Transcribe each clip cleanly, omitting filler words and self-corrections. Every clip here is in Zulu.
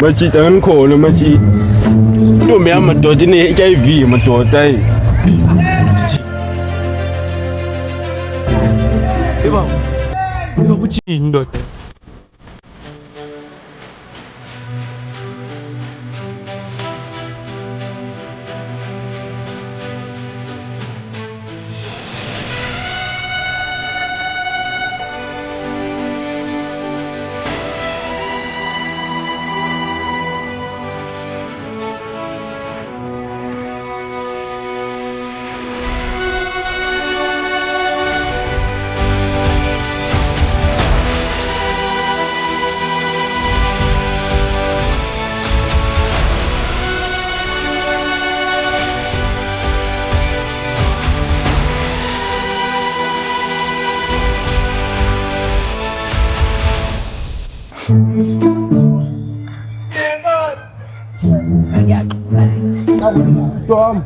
Machita ngikhona machita. Ntombi yami madoda ine-HIV madoda ayi. Eba kuthini ndoda? Tom.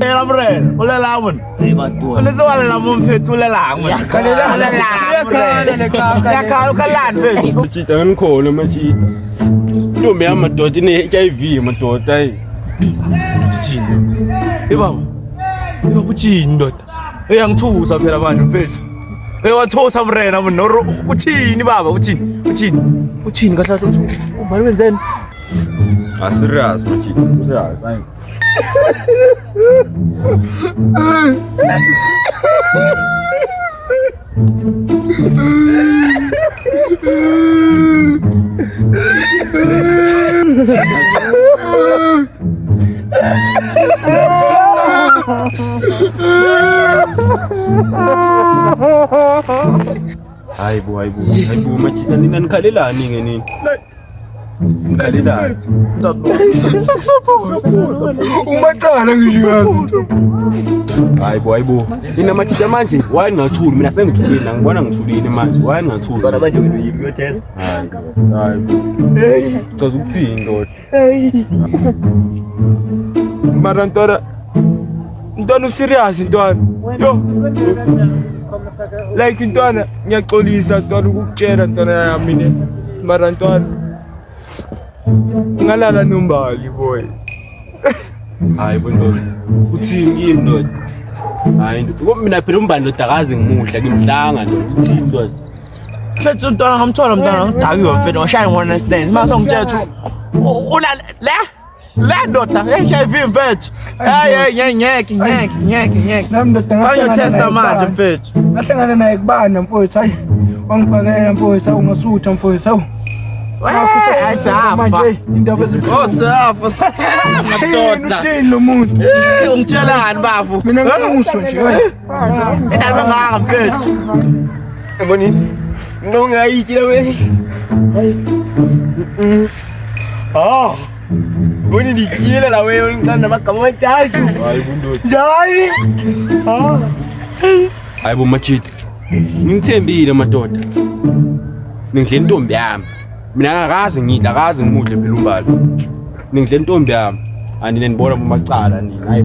Lamre, ulela mun. Unazola mumfethu ulela mun. Ulela mun. Yakhala ukhalani mfethu. Machita ngikhona machita. Ntombi yami madoda ine-HIV madoda ayi. Kuthini? Eba kuthini ndoda? Uyangithusa phela manje mfethu. Wathosa mrena mun. Uthini baba? Uthini kahle kahle uthi umbali wenzeni? Serious machita, serious ayi. Hayibo machita nina nikhalelani ngenini? Nikhalelani? Umaqala ngisho. Hayibo. Nina machita manje wayengathuli mina sengithulile ngibona ngithulile manje wayengathuli. Bana manje wena uyiyo test. Hayibo. Ucaza ukuthini ndoda? Mara ntwana userious ntwana. Yo. Like ntwana ngiyaxolisa ntwana ukukutshela ntwana yami mina. Mara ntwana ngalala nombali boy. Hayibo ndoda. Uthini kimi ndoda? Hayi ndoda. Mina phela umbani lodakazi ngimuhla ngimhlanga ndoda. Uthini ndoda? Mfethu ntwana ngamthola mntwana ngidakiwe mfethu ngashaya understand. Mase ngitshela ukuthi una la ndoda HIV mfethu. Ngeke. Nami ndoda Ngaya testa manje mfethu. ngahlangana naye kubana mfowethu hayi wangiphakela mfowethu awungasutha mfowethu awu manje indaba Safa. Madoda. uthini lo muntu Ungitshelani bafu? mina ngimuswa nje Indaba engaka mfethu. Yabonini? Ngongayitshela we. Boni dikyela la we ngicanda amagama amathathu. Hayibo ndoda. Njani? Hayibo machita. Ngithembile madoda. Ngidle intombi yami. Mina akazi ngimudle phela umbali. Ngidle intombi yami. Anine nibona bomacala nini.